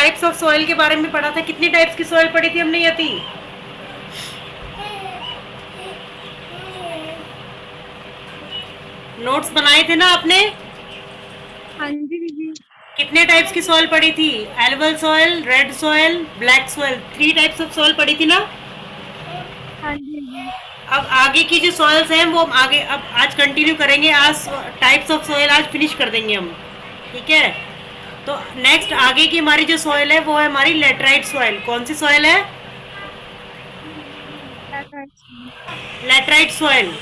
Types of soil के बारे में पढ़ा था। कितनी टाइप्स की सॉइल पढ़ी थी हमने यति? नोट्स बनाए थे ना आपने? हाँ जी दीदी। कितने टाइप्स की सॉइल पढ़ी थी? Alluvial soil, red soil, black soil, 3 types of soil पढ़ी थी ना? हाँ जी दीदी। अब आगे की जो सॉइल्स हैं वो हम आगे अब आज कंटिन्यू करेंगे। आज टाइप्स ऑफ सॉइल आज फिनिश कर देंगे हम, ठीक है? तो नेक्स्ट आगे की हमारी जो सॉइल है वो है हमारी लेटराइट सॉइल। कौन सी सॉइल है? Laterite soil.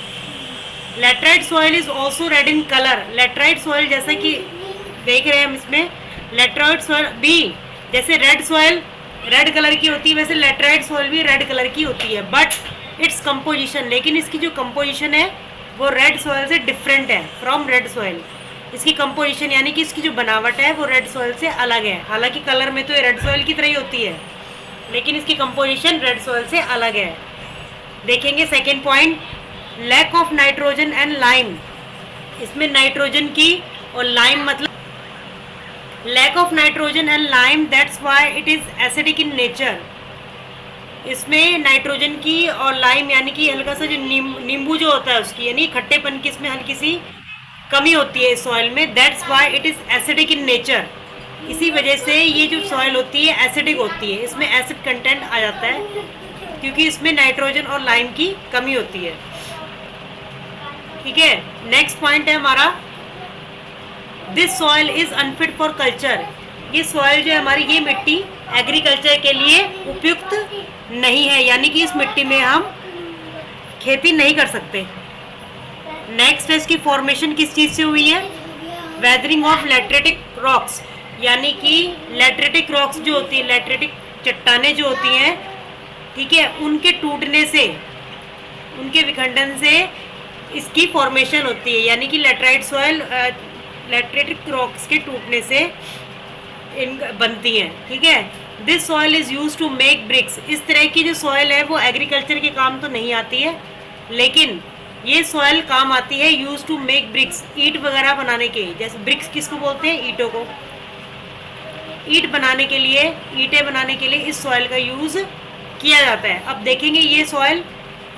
Laterite soil is also red in colour. Laterite soil जैसे कि देख रहे हैं हम इसमें, लेटराइट सॉइल भी जैसे रेड सॉइल रेड कलर की होती है, वैसे लेटराइट सॉइल भी रेड कलर की होती है। बट इट्स कंपोजिशन, लेकिन इसकी जो कंपोजिशन है वो रेड सॉइल से डिफरेंट है फ्रॉम रेड सॉइल। इसकी कंपोजिशन यानी कि इसकी जो बनावट है वो रेड सॉइल से अलग है। हालांकि कलर में तो ये रेड सॉइल की तरह ही होती है, लेकिन इसकी कंपोजिशन रेड सॉइल से अलग है। देखेंगे second point, lack of nitrogen and lime. इसमें नाइट्रोजन की और लाइम मतलब lack of nitrogen and lime, that's why it is acidic in nature. इसमें नाइट्रोजन की और लाइम यानी कि हल्का सा जो नींबू जो होता है उसकी यानी खट्टेपन की इसमें हल्की सी कमी होती है इस सॉइल में। That's why it is acidic in nature. इसी वजह से ये जो सॉइल होती है एसिडिक होती है, इसमें एसिड कंटेंट आ जाता है क्योंकि इसमें नाइट्रोजन और लाइम की कमी होती है, ठीक है? नेक्स्ट पॉइंट है हमारा, this soil is unfit for culture. ये सॉइल जो है हमारी, ये मिट्टी एग्रीकल्चर के लिए उपयुक्त नहीं है, यानी कि इस मिट्टी में हम खेती नहीं कर सकते। नेक्स्ट है इसकी फॉर्मेशन किस चीज़ से हुई है? वेदरिंग ऑफ लेटरेटिक रॉक्स, यानी कि लेटरेटिक रॉक्स जो होती है, लेटरेटिक चट्टाने जो होती हैं, ठीक है, उनके टूटने से, उनके विखंडन से इसकी फॉर्मेशन होती है। यानी कि लेटराइट सॉइल लेटरेटिक रॉक्स के टूटने से इन बनती हैं, ठीक है? This soil is use to make bricks. इस तरह की जो सॉइल है वो एग्रीकल्चर के काम तो नहीं आती है, लेकिन ये सॉइल काम आती है यूज टू मेक ब्रिक्स, ईंट वगैरह बनाने के। जैसे ब्रिक्स किसको बोलते हैं? ईंटों को। ईंट बनाने के लिए, ईंटें बनाने के लिए इस सॉइल का यूज़ किया जाता है। अब देखेंगे ये सॉइल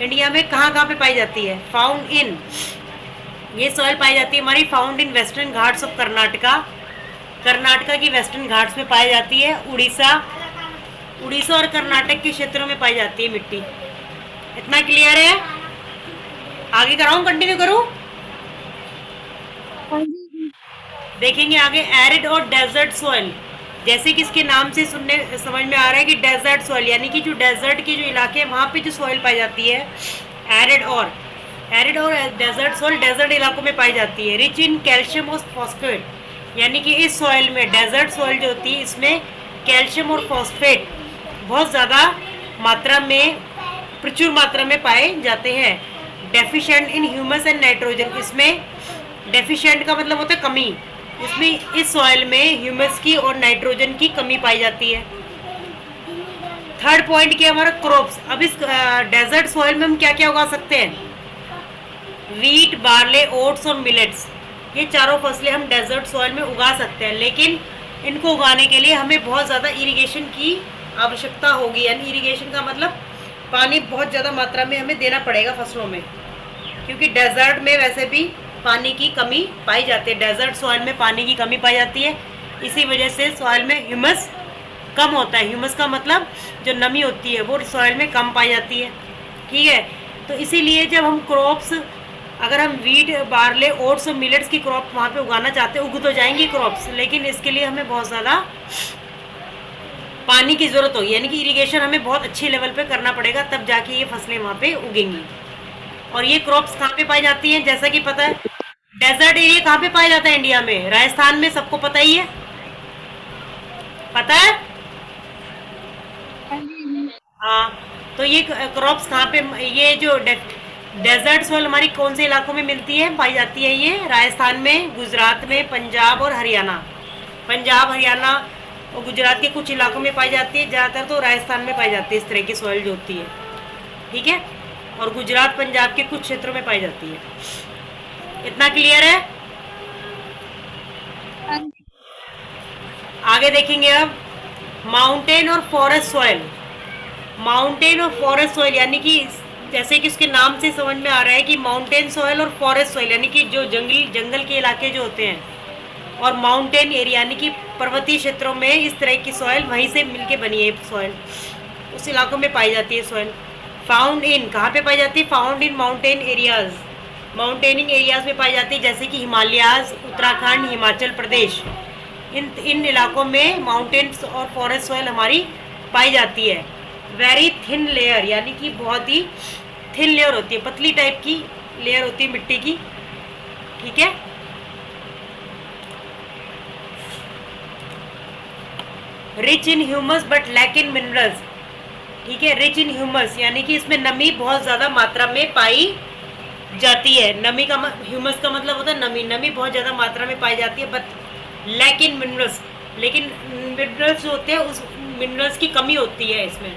इंडिया में कहाँ कहाँ पे पाई जाती है? फाउंड इन, ये सॉइल पाई जाती है हमारी found in western Ghats of Karnataka. Karnataka की वेस्टर्न घाट्स में पाई जाती है। उड़ीसा और कर्नाटक के क्षेत्रों में पाई जाती है मिट्टी। इतना क्लियर है? आगे कराऊं, कंटिन्यू करूं? देखेंगे आगे एरिड और डेजर्ट सॉइल। जैसे कि इसके नाम से सुनने समझ में आ रहा है कि डेजर्ट सॉइल, यानी कि जो डेजर्ट के जो इलाके हैं वहाँ पे जो सॉइल पाई जाती है, एरिड और डेजर्ट सॉइल डेजर्ट इलाकों में पाई जाती है। रिच इन कैल्शियम और फॉस्फेट, यानी कि इस सॉइल में, डेजर्ट सॉइल जो होती है इसमें कैल्शियम और फॉस्फेट बहुत ज़्यादा मात्रा में, प्रचुर मात्रा में पाए जाते हैं। Deficient in humus and nitrogen, इसमें डेफिशिएंट का मतलब होता है कमी। इसमें इस सॉइल में ह्यूमस की और नाइट्रोजन की कमी पाई जाती है। थर्ड पॉइंट क्या हमारा? क्रॉप्स। अब इस डेजर्ट सॉइल में हम क्या क्या उगा सकते हैं? वीट, बार्ले, ओट्स और मिलेट्स, ये चारों फसलें हम डेजर्ट सॉइल में उगा सकते हैं, लेकिन इनको उगाने के लिए हमें बहुत ज़्यादा इरिगेशन की आवश्यकता होगी। यानी इरिगेशन का मतलब पानी बहुत ज़्यादा मात्रा में हमें देना पड़ेगा फसलों में, क्योंकि डेजर्ट में वैसे भी पानी की कमी पाई जाती है। डेजर्ट सॉइल में पानी की कमी पाई जाती है, इसी वजह से सॉइल में ह्यूमस कम होता है। ह्यूमस का मतलब जो नमी होती है वो सॉइल में कम पाई जाती है, ठीक है? तो इसीलिए जब हम क्रॉप्स, अगर हम वीट, बार्ले, ओट्स और मिलेट्स की क्रॉप वहाँ पे उगाना चाहते हैं, उग तो जाएंगी क्रॉप्स, लेकिन इसके लिए हमें बहुत ज़्यादा पानी की ज़रूरत होगी। यानी कि इरिगेशन हमें बहुत अच्छी लेवल पे करना पड़ेगा, तब जाके ये फसलें वहाँ पे उगेंगी। और ये क्रॉप्स कहाँ पे पाई जाती हैं? जैसा कि पता है, डेजर्ट एरिया कहाँ पे पाया जाता है इंडिया में? राजस्थान में, सबको पता ही है, पता है? हाँ, तो ये क्रॉप्स कहाँ पे, ये जो डेजर्ट सॉइल हमारी कौन से इलाकों में मिलती है, पाई जाती है? ये राजस्थान में, गुजरात में, पंजाब और हरियाणा। पंजाब, हरियाणा और गुजरात के कुछ इलाकों में पाई जाती है, ज़्यादातर तो राजस्थान में पाई जाती है इस तरह की सॉइल जो होती है, ठीक है? और गुजरात, पंजाब के कुछ क्षेत्रों में पाई जाती है। इतना क्लियर है? आगे देखेंगे अब माउंटेन और फॉरेस्ट सॉइल, माउंटेन और फॉरेस्ट सॉइल यानी कि जैसे कि उसके नाम से समझ में आ रहा है कि माउंटेन सॉइल और फॉरेस्ट सॉइल यानी कि जो जंगल के इलाके जो होते हैं, और माउंटेन एरिया यानी कि पर्वतीय क्षेत्रों में इस तरह की सॉइल वहीं से मिलके बनी है सॉइल, उस इलाकों में पाई जाती है सॉइल। फाउंड इन कहाँ पे पाई जाती है? Found in mountain areas, mountaining areas में पाई जाती है, जैसे कि हिमालयाज, उत्तराखंड, हिमाचल प्रदेश, इन इलाकों में माउंटेन्स और फॉरेस्ट सॉइल हमारी पाई जाती है। वेरी थिन लेयर यानी कि बहुत ही थिन लेयर होती है, पतली टाइप की लेयर होती है मिट्टी की, ठीक है। Rich in humus but lack in minerals, ठीक है। रिच इन ह्यूमस यानी कि इसमें नमी बहुत ज़्यादा मात्रा में पाई जाती है। नमी का ह्यूमस का मतलब होता है नमी, नमी बहुत ज़्यादा मात्रा में पाई जाती है, बट लैक इन मिनरल्स, लेकिन मिनरल्स जो होते हैं उस मिनरल्स की कमी होती है इसमें।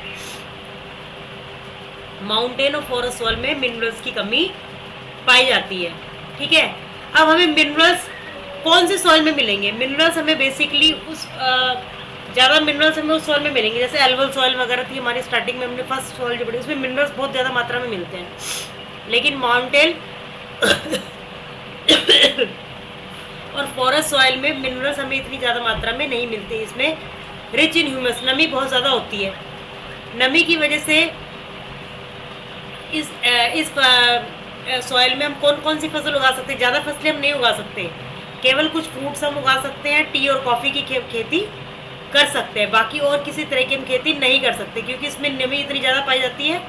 माउंटेन और फॉरेस्ट सॉइल में मिनरल्स की कमी पाई जाती है, ठीक है। अब हमें मिनरल्स कौन से सॉइल में मिलेंगे? मिनरल्स हमें बेसिकली उस ज़्यादा मिनरल्स हमें उस सॉइल में मिलेंगे, जैसे एल्वल सॉइल वगैरह थी हमारी स्टार्टिंग में, हमने फर्स्ट सॉइल जो पढ़ी उसमें मिनरल्स बहुत ज़्यादा मात्रा में मिलते हैं, लेकिन माउंटेन और फॉरेस्ट सॉइल में मिनरल्स हमें इतनी ज़्यादा मात्रा में नहीं मिलते। इसमें रिच इन ह्यूमस, नमी बहुत ज़्यादा होती है। नमी की वजह से इस सॉइल में हम कौन कौन सी फसल उगा सकते हैं? ज़्यादा फसलें हम नहीं उगा सकते, केवल कुछ फ्रूट्स हम उगा सकते हैं, टी और कॉफ़ी की खेती कर सकते हैं, बाकी और किसी तरह की हम खेती नहीं कर सकते, क्योंकि इसमें नमी इतनी ज़्यादा पाई जाती है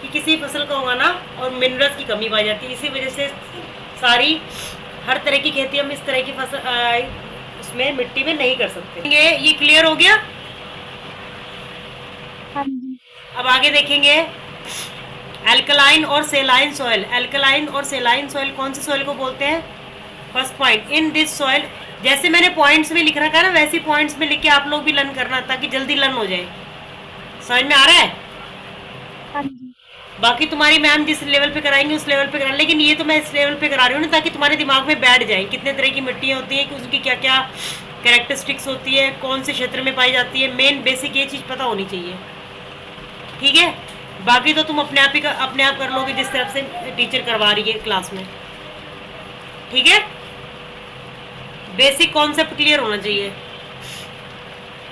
कि किसी फसल का उगाना और मिनरल्स की कमी पाई जाती है। इसी वजह से सारी हर तरह की खेती हम इस तरह की फसल उसमें मिट्टी में नहीं कर सकते। ये क्लियर हो गया? हाँ जी। अब आगे देखेंगे एल्कलाइन और सेलाइन सॉइल। एल्कलाइन और सेलाइन सॉइल कौन से सॉइल को बोलते हैं? First point, in this soil, जैसे मैंने पॉइंट्स में लिख रखा है ना, वैसे पॉइंट्स में लिख के आप लोग भी लर्न करना, ताकि जल्दी लर्न हो जाए। समझ में आ रहा है? हाँ जी। बाकी तुम्हारी मैम जिस लेवल पे कराएंगे उस लेवल पे करा, लेकिन ये तो मैं इस लेवल पे करा रही हूँ ना, ताकि तुम्हारे दिमाग में बैठ जाए कितने तरह की मिट्टियाँ होती हैं, कि उसकी क्या क्या कैरेक्टरिस्टिक्स होती है, कौन से क्षेत्र में पाई जाती है, मेन बेसिक ये चीज़ पता होनी चाहिए, ठीक है। बाकी तो तुम अपने आप कर लोगे जिस तरफ से टीचर करवा रही है क्लास में, ठीक है। बेसिक कॉन्सेप्ट क्लियर होना चाहिए।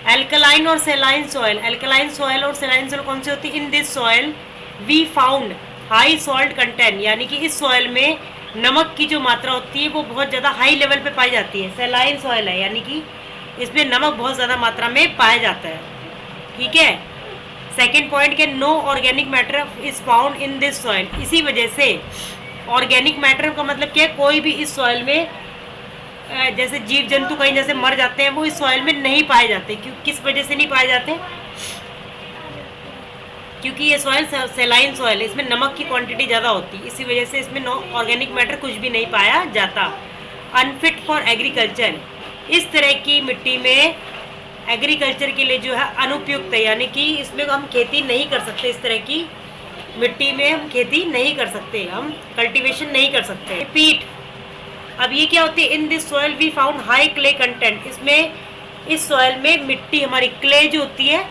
एल्कलाइन और सेलाइन सॉइल, एल्कलाइन सॉइल और सेलाइन सॉइल कौन सी होती है? In this soil we found high salt content, यानी कि इस सॉइल में नमक की जो मात्रा होती है वो बहुत ज़्यादा हाई लेवल पे पाई जाती है। सेलाइन सॉइल है यानी कि इसमें नमक बहुत ज़्यादा मात्रा में पाया जाता है, ठीक है। सेकेंड पॉइंट के no organic matter is found in this soil, इसी वजह से ऑर्गेनिक मैटर का मतलब क्या है? कोई भी इस सॉइल में जैसे जीव जंतु कहीं जैसे मर जाते हैं वो इस सॉइल में नहीं पाए जाते। क्यों, किस वजह से नहीं पाए जाते? क्योंकि ये सॉइल सेलाइन सॉइल है, इसमें नमक की क्वांटिटी ज़्यादा होती है, इसी वजह से इसमें नो ऑर्गेनिक मैटर कुछ भी नहीं पाया जाता। अनफिट फॉर एग्रीकल्चर, इस तरह की मिट्टी में एग्रीकल्चर के लिए जो है अनुपयुक्त है, यानी कि इसमें हम खेती नहीं कर सकते, इस तरह की मिट्टी में हम खेती नहीं कर सकते, हम कल्टीवेशन नहीं कर सकते। पीट, अब ये क्या होती है? In this soil we found high clay content, इसमें इस सॉइल में मिट्टी हमारी क्ले जो होती है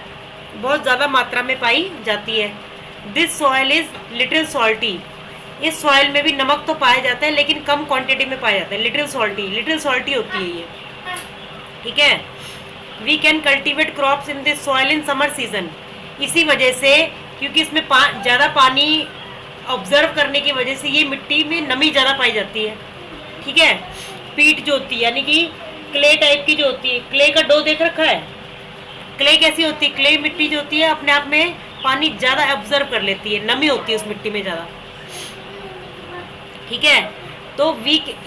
बहुत ज़्यादा मात्रा में पाई जाती है। This soil is little salty, इस सॉइल में भी नमक तो पाया जाता है लेकिन कम क्वांटिटी में पाया जाता है। लिटिल सॉल्टी होती है ये, ठीक है। We can cultivate crops in this soil in summer season, इसी वजह से क्योंकि इसमें ज़्यादा पानी ऑब्जर्व करने की वजह से ये मिट्टी में नमी ज़्यादा पाई जाती है, ठीक है। पीट जो होती है यानी कि क्ले टाइप की जो होती है, क्ले का डो देख रखा है? क्ले कैसी होती है? क्ले मिट्टी जो होती है अपने आप में पानी ज़्यादा ऑब्जर्व कर लेती है, नमी होती है उस मिट्टी में ज़्यादा, ठीक है। तो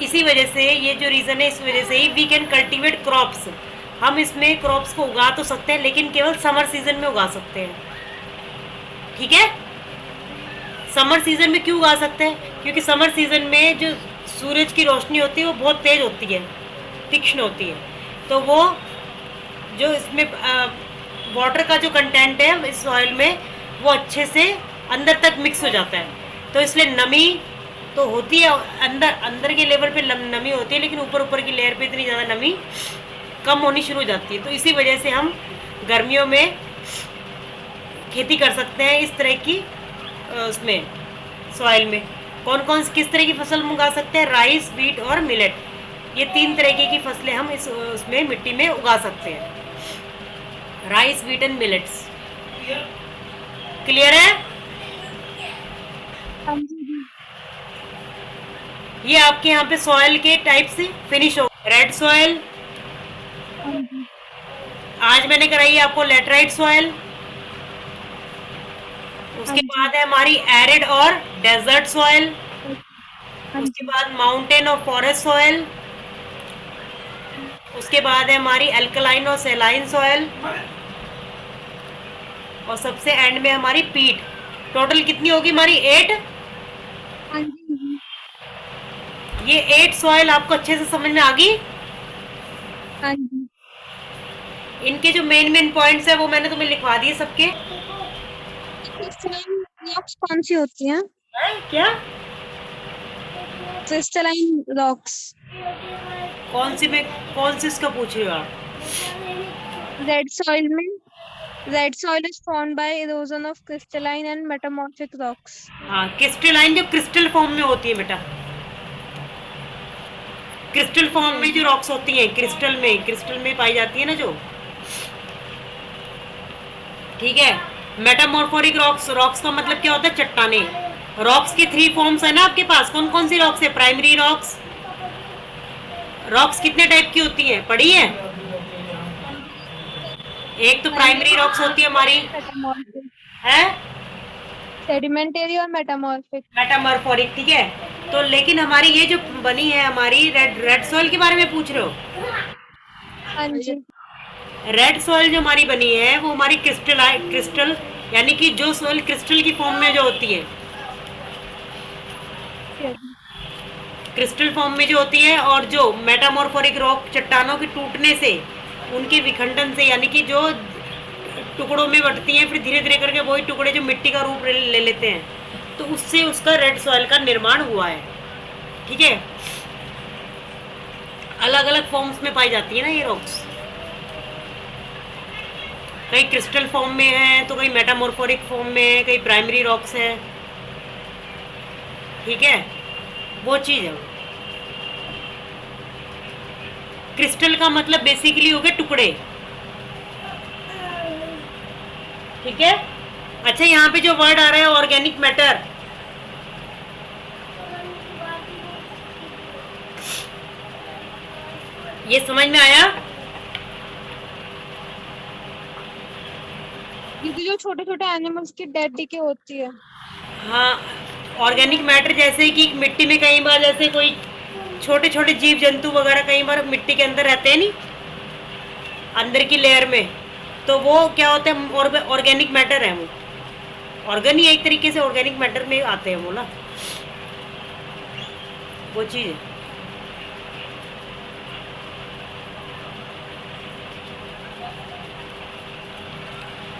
इसी वजह से ये जो रीज़न है, इस वजह से ही वी कैन कल्टिवेट क्रॉप्स, हम इसमें क्रॉप्स को उगा तो सकते हैं लेकिन केवल समर सीजन में उगा सकते हैं, ठीक है। समर सीजन में क्यों उगा सकते हैं? क्योंकि समर सीजन में जो सूरज की रोशनी होती है वो बहुत तेज होती है, तीक्ष्ण होती है, तो वो जो इसमें वाटर का जो कंटेंट है इस सॉइल में वो अच्छे से अंदर तक मिक्स हो जाता है, तो इसलिए नमी तो होती है, अंदर के लेवल पे नमी होती है, लेकिन ऊपर की लेयर पे इतनी ज़्यादा नमी कम होनी शुरू हो जाती है। तो इसी वजह से हम गर्मियों में खेती कर सकते हैं इस तरह की उसमें सॉइल में। कौन कौन किस तरह की फसल उगा सकते हैं? राइस, व्हीट और मिलेट, ये 3 तरीके की फसलें हम इस उसमें मिट्टी में उगा सकते हैं। Rice, wheat and millets. Clear है? हाँ जी जी। ये आपके यहाँ पे सॉइल के टाइप से फिनिश हो। रेड सॉइल, हाँ जी। आज मैंने कराई है आपको लेटराइट सॉइल। हाँ उसके जी। बाद है हमारी एरिड और डेजर्ट सॉइल। हाँ उसके जी। बाद माउंटेन और फॉरेस्ट सॉइल। उसके बाद है हमारी अल्कलाइन और सेलाइन सॉइल। और सबसे एंड में हमारी पीट। टोटल कितनी होगी हमारी? 8। हाँ जी जी। ये 8 सॉइल आपको अच्छे से समझ में आ गई? हाँ जी। इनके जो मेन मेन पॉइंट्स है वो मैंने तुम्हें लिखवा दिए सबके। क्रिस्टलाइन रॉक्स कौन सी होती हैं? क्या? Crystalline rocks. कौन सी में? कौन सी इसका पूछ रहे हो आप? रेड सॉइल में red soil is formed by erosion of crystalline and metamorphic rocks. हाँ, क्रिस्टलाइन जो क्रिस्टल फॉर्म में होती है बेटा। क्रिस्टल फॉर्म में जो रॉक्स होती हैं, क्रिस्टल में पाई जाती है ना जो, ठीक है। मेटामॉर्फोरिक रॉक्स, रॉक्स का मतलब क्या होता है? चट्टाने। रॉक्स के 3 फॉर्म्स है ना आपके पास। कौन कौन सी रॉक्स है? Primary rocks. रॉक्स कितने टाइप की होती है? पढ़ी है? एक तो प्राइमरी रॉक्स होती है हमारी, है सेडिमेंटरी और मेटामॉर्फिक। मेटामॉर्फोरिक, ठीक है। तो लेकिन हमारी ये जो बनी है हमारी रेड सॉइल के बारे में पूछ रहे हो? हाँ जी। रेड सॉइल जो हमारी बनी है वो हमारी क्रिस्टल यानी कि जो सॉइल क्रिस्टल की फॉर्म में जो होती है, क्रिस्टल फॉर्म में जो होती है, और जो मेटामॉर्फोरिक रॉक चट्टानों के टूटने से, उनके विखंडन से, यानी कि जो टुकड़ों में बंटती हैं फिर धीरे धीरे करके वही टुकड़े जो मिट्टी का रूप ले लेते हैं, तो उससे उसका रेड सॉइल का निर्माण हुआ है। ठीक है, अलग अलग फॉर्म्स में पाई जाती है ना ये रॉक्स। कई क्रिस्टल फॉर्म में है तो कई मेटामॉर्फोरिक फॉर्म में है, कई प्राइमरी रॉक्स है। ठीक है, वो चीज है। क्रिस्टल का मतलब बेसिकली हो गए टुकड़े। ठीक है। अच्छा, यहाँ पे जो वर्ड आ रहा है ऑर्गेनिक मैटर, ये समझ में आया? ये जो छोटे छोटे एनिमल्स की डेड डीके होती है। हाँ, ऑर्गेनिक मैटर जैसे कि मिट्टी में कई बार जैसे कोई छोटे छोटे जीव जंतु वगैरह कई बार मिट्टी के अंदर रहते हैं, नहीं अंदर की लेयर में, तो वो क्या होता है? ऑर्गेनिक मैटर है वो। ऑर्गन ही एक तरीके से ऑर्गेनिक मैटर में आते हैं वो ना, वो चीज है।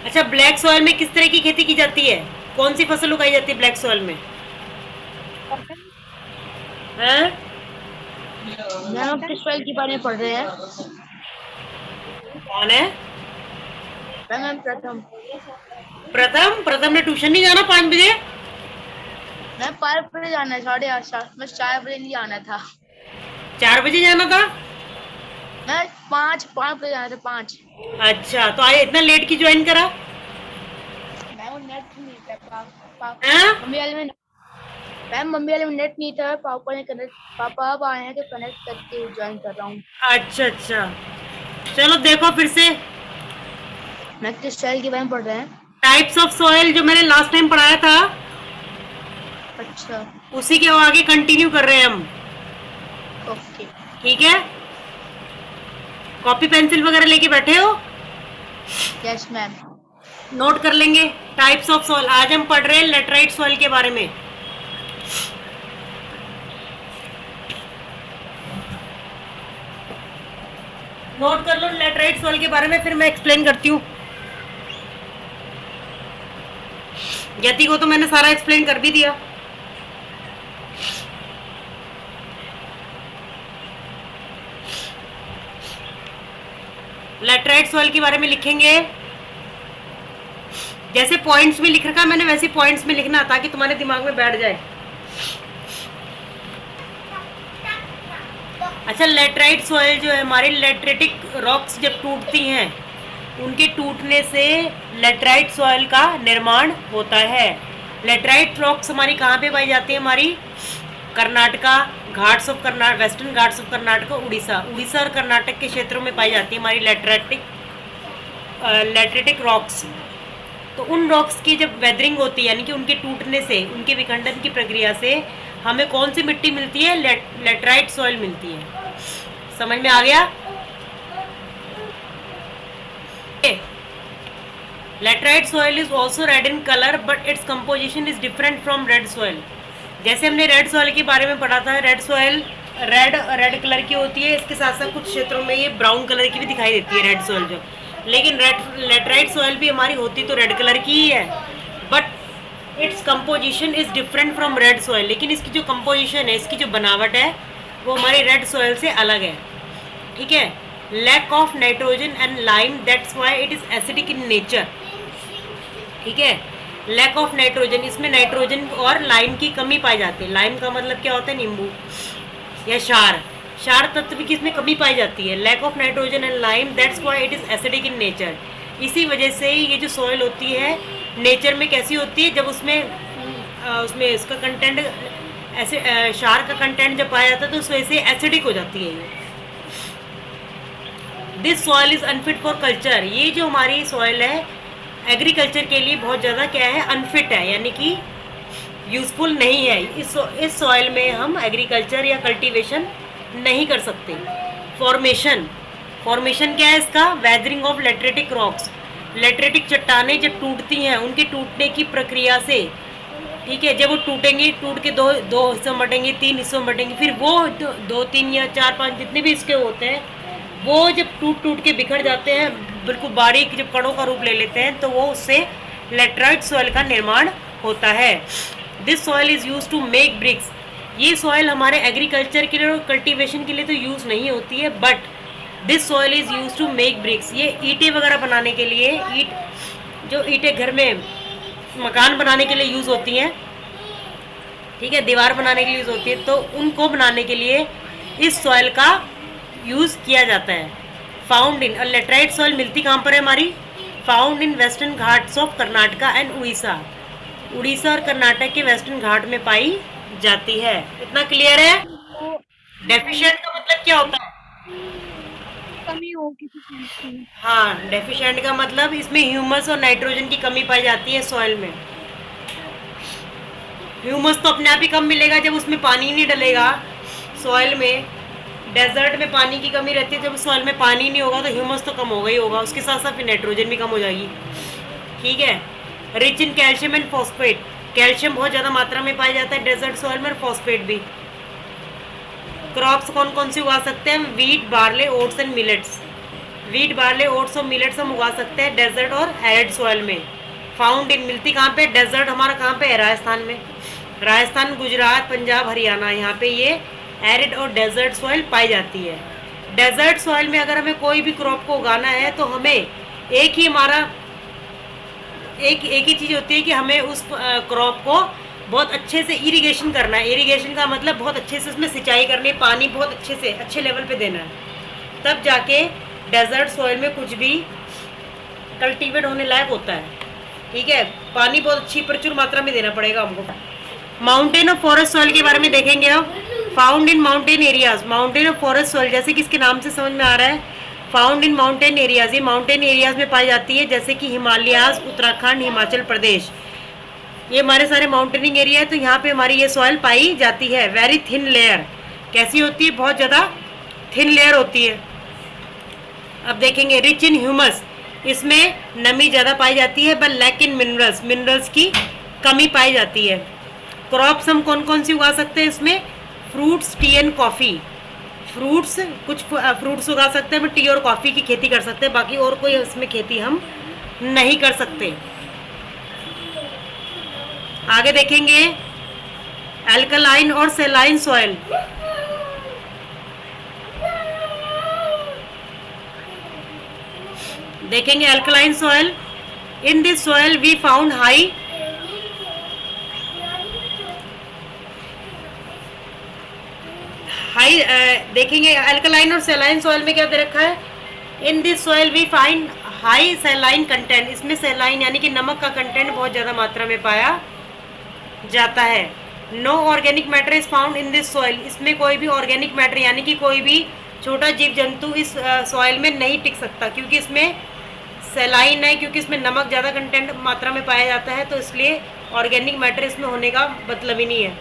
अच्छा, ब्लैक सॉइल में किस तरह की खेती की जाती है? कौन सी फसल उगाई जाती है ब्लैक सॉइल में? हैं? मैम किस सॉइल के बारे में पढ़ रहे हैं? कौन है? मैम प्रथम। प्रथम ने ट्यूशन नहीं जाना 5 बजे? मैं 5 बजे जाना है, 8:30। मैं 4 बजे नहीं आना था। 4 बजे जाना था? मैं 5 बजे जाना था, 5। अच्छा, तो आए इतना लेट की ज्वाइन करा? मैम नेट नहीं था, हैं? मम्मी वाले में नेट नहीं था, पापा ने कनेक्ट, पापा अब आए हैं तो कनेक्ट करके ज्वाइन कर रहा हूँ। अच्छा अच्छा, चलो देखो फिर से। मैं किस सॉइल के बारे में पढ़ रहे हैं? टाइप्स ऑफ सॉइल जो मैंने लास्ट टाइम पढ़ाया था, अच्छा, उसी के आगे कंटिन्यू कर रहे हैं हम। ओके। ठीक है, कॉपी पेंसिल वगैरह लेके बैठे हो? Yes ma'am. नोट कर लेंगे टाइप्स ऑफ सॉइल। आज हम पढ़ रहे हैं लेटराइट सॉइल के बारे में। नोट कर लो लेटराइट सॉइल के बारे में, फिर मैं एक्सप्लेन करती हूँ। यति को तो मैंने सारा एक्सप्लेन कर भी दिया। लेटराइट लेटराइट सॉइल के बारे में लिखेंगे, जैसे पॉइंट्स में लिख रखा मैंने वैसे पॉइंट्स में लिखना ताकि तुम्हारे दिमाग में बैठ जाए। अच्छा, लेटराइट सॉइल जो है हमारी लेटरेटिक रॉक्स जब टूटती हैं उनके टूटने से लेटराइट सॉइल का निर्माण होता है। लेटराइट रॉक्स हमारी कहाँ पे पाई जाती है? हमारी Karnataka, Ghats of Karnataka, western Ghats of Karnataka, Orissa और कर्नाटक के क्षेत्रों में पाई जाती है हमारी लेटरेटिक रॉक्स। तो उन रॉक्स की जब वेदरिंग होती है यानी कि उनके टूटने से, उनके विखंडन की प्रक्रिया से हमें कौन सी मिट्टी मिलती है? लेटराइट सॉइल मिलती है। समझ में आ गया? Laterite soil is also red in colour but its composition is different from red soil. जैसे हमने रेड सॉइल के बारे में पढ़ा था, रेड सॉइल रेड कलर की होती है, इसके साथ साथ कुछ क्षेत्रों में ये ब्राउन कलर की भी दिखाई देती है रेड सॉइल जो, लेकिन लेटराइट सॉइल भी हमारी होती तो रेड कलर की ही है, but its composition is different from red soil. लेकिन इसकी जो कंपोजिशन है, इसकी जो बनावट है वो हमारी रेड सॉइल से अलग है। ठीक है, lack of nitrogen and lime, that's why it is acidic in nature. ठीक है, लैक ऑफ नाइट्रोजन, इसमें नाइट्रोजन और लाइम की कमी पाई जाती है। लाइम का मतलब क्या होता है? नींबू या क्षार तत्व की इसमें कमी पाई जाती है। Lack of nitrogen and lime, that's why it is acidic in nature. इसी वजह से ये जो सॉइल होती है नेचर में कैसी होती है? जब उसमें इसका कंटेंट ऐसे क्षार का कंटेंट जब पाया जाता है तो उस वजह से एसिडिक हो जाती है ये। This soil is unfit for culture, ये जो हमारी सॉइल है एग्रीकल्चर के लिए बहुत ज़्यादा क्या है? अनफिट है, यानी कि यूज़फुल नहीं है। इस सॉइल में हम एग्रीकल्चर या कल्टीवेशन नहीं कर सकते। फॉर्मेशन क्या है इसका? वेदरिंग ऑफ लेटरेटिक रॉक्स, लेटरेटिक चट्टानें जब टूटती हैं उनके टूटने की प्रक्रिया से, ठीक है, जब वो टूटेंगी, टूट के दो हिस्सों में बटेंगे, 3 हिस्सों में बटेंगी, फिर वो 2, 3 या 4, 5 जितने भी इसके होते हैं वो जब टूट के बिखर जाते हैं, बिल्कुल बारीक जब कणों का रूप ले लेते हैं, तो वो उससे लेटराइट सॉइल का निर्माण होता है। This soil is use to make bricks, ये सॉइल हमारे एग्रीकल्चर के लिए और कल्टीवेशन के लिए तो यूज़ नहीं होती है, but this soil is use to make bricks, ये ईंटें वगैरह बनाने के लिए, जो ईंटें घर में मकान बनाने के लिए यूज़ होती हैं, ठीक है, दीवार बनाने के लिए यूज़ होती है, तो उनको बनाने के लिए इस सॉइल का यूज़ किया जाता है। फाउंड इन, और लेटराइट सॉइल मिलती कहाँ पर है हमारी? Found in western Ghats of Karnataka and Orissa, Orissa और कर्नाटक के वेस्टर्न घाट में पाई जाती है। इतना क्लियर है? डेफिशिएंट का मतलब क्या होता है? कमी हो किसी चीज की। हाँ, डेफिशिएंट का मतलब इसमें ह्यूमस और नाइट्रोजन की कमी पाई जाती है सॉइल में। ह्यूमस तो अपने आप ही कम मिलेगा जब उसमें पानी नहीं डलेगा सॉइल में। डेजर्ट में पानी की कमी रहती है, जब सॉइल में पानी नहीं होगा तो ह्यूमस तो कम होगा ही होगा, उसके साथ साथ फिर नाइट्रोजन भी कम हो जाएगी। ठीक है, rich in calcium and phosphate, calcium बहुत ज़्यादा मात्रा में पाया जाता है डेजर्ट सॉइल में, और फॉस्फेट भी। क्रॉप्स कौन कौन सी उगा सकते हैं? Wheat, barley, oats and millets. Wheat, barley, oats और मिलेट्स हम उगा सकते हैं डेजर्ट और एरिड सॉइल में। फाउंड इन, मिलती कहाँ पे? डेजर्ट हमारा कहाँ पे है? राजस्थान में। राजस्थान, गुजरात, पंजाब, हरियाणा, यहाँ पे ये एरिड और डेजर्ट सॉइल पाई जाती है। डेजर्ट सॉइल में अगर हमें कोई भी क्रॉप को उगाना है तो हमें एक ही चीज़ होती है कि हमें उस क्रॉप को बहुत अच्छे से इरिगेशन करना है। इरिगेशन का मतलब बहुत अच्छे से उसमें सिंचाई करनी है, पानी बहुत अच्छे से अच्छे लेवल पे देना है, तब जाके डेजर्ट सॉइल में कुछ भी कल्टीवेट होने लायक होता है। ठीक है, पानी बहुत अच्छी प्रचुर मात्रा में देना पड़ेगा हमको। माउंटेन और फॉरेस्ट सॉइल के बारे में देखेंगे अब। Found in mountain areas, mountain और फॉरेस्ट सॉइल जैसे कि इसके नाम से समझ में आ रहा है, फाउंड इन माउंटेन एरियाज, ये माउंटेन एरियाज में पाई जाती है, जैसे कि हिमालयाज, उत्तराखंड, हिमाचल प्रदेश, ये हमारे सारे माउंटेनिंग एरिया है, तो यहाँ पे हमारी ये सॉइल पाई जाती है। वेरी थिन लेयर, कैसी होती है? बहुत ज़्यादा थिन लेयर होती है। अब देखेंगे रिच इन ह्यूमस, इसमें नमी ज़्यादा पाई जाती है, but lack in minerals, minerals की कमी पाई जाती है। क्रॉप्स हम कौन कौन सी उगा सकते हैं इसमें? Fruits, T and coffee. Fruits, कुछ फ्रूट्स उगा सकते हैं, टी और कॉफ़ी की खेती कर सकते हैं, बाकी और कोई इसमें खेती हम नहीं कर सकते। आगे देखेंगे एल्कलाइन और सेलाइन सॉइल। देखेंगे alkaline soil, in this soil we found high देखेंगे अल्कलाइन और सैलाइन सॉइल में क्या दे रखा है, in this soil we find high saline content, इसमें सैलाइन यानी कि नमक का कंटेंट बहुत ज़्यादा मात्रा में पाया जाता है। No organic matter is found in this soil, इसमें कोई भी ऑर्गेनिक मैटर यानी कि कोई भी छोटा जीव जंतु इस सॉइल में नहीं टिक सकता, क्योंकि इसमें सैलाइन है, क्योंकि इसमें नमक ज़्यादा कंटेंट मात्रा में पाया जाता है, तो इसलिए ऑर्गेनिक मैटर इसमें होने का मतलब ही नहीं है।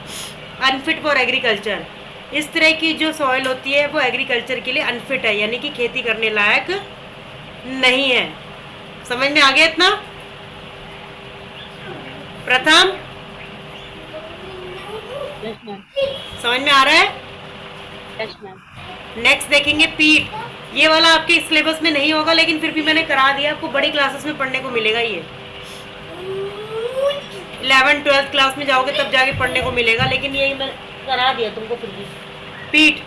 अनफिट फॉर एग्रीकल्चर, इस तरह की जो सॉइल होती है वो एग्रीकल्चर के लिए अनफिट है, यानी कि खेती करने लायक नहीं है। समझ में आ गया इतना? प्रथम समझ में आ रहा है? नेक्स्ट देखेंगे पीट, ये वाला आपके सिलेबस में नहीं होगा, लेकिन फिर भी मैंने करा दिया, आपको बड़ी क्लासेस में पढ़ने को मिलेगा। ये 11th 12th क्लास में जाओगे तब जाके पढ़ने को मिलेगा, लेकिन ये मैं करा दिया तुमको फिर भी। पीट,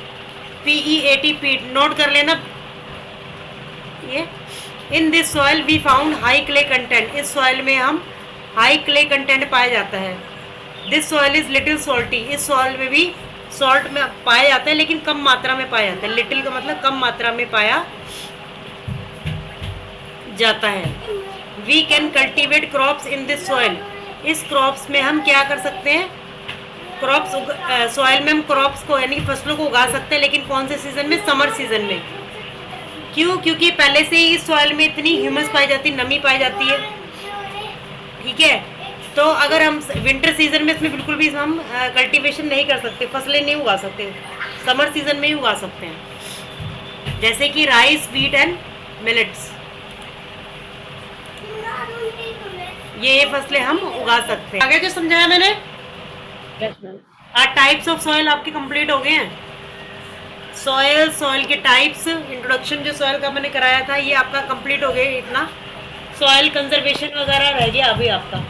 PEAT, पीट, नोट कर लेना ये। In this soil we found high clay content, इस सॉइल में हम हाई क्ले कंटेंट पाया जाता है। This soil is little salty, इस सॉइल में भी सॉल्ट में पाया जाता है, लेकिन कम मात्रा में पाया जाता है। लिटिल का मतलब कम मात्रा में पाया जाता है। We can cultivate crops in this soil, इस क्रॉप्स में हम क्या कर सकते हैं, क्रॉप्स सॉइल में हम क्रॉप्स को यानी कि फसलों को उगा सकते हैं, लेकिन कौन से सीजन में, समर सीजन में। क्यों? क्योंकि पहले से ही इस सॉइल में इतनी ह्यूमस पाई जाती है, नमी पाई जाती है, ठीक है। तो अगर हम विंटर सीजन में इसमें बिल्कुल भी हम कल्टीवेशन नहीं कर सकते, फसलें नहीं उगा सकते, समर सीजन में ही उगा सकते हैं, जैसे कि राइस, व्हीट एंड मिलेट्स, ये फसलें हम उगा सकते हैं। आगे जो समझाया मैंने, टाइप्स ऑफ सॉइल आपके कंप्लीट हो गए हैं। सॉइल, सॉइल के टाइप्स, इंट्रोडक्शन जो सॉइल का मैंने कराया था ये आपका कंप्लीट हो गया। इतना सॉइल कंजर्वेशन वगैरह रह गया अभी आपका।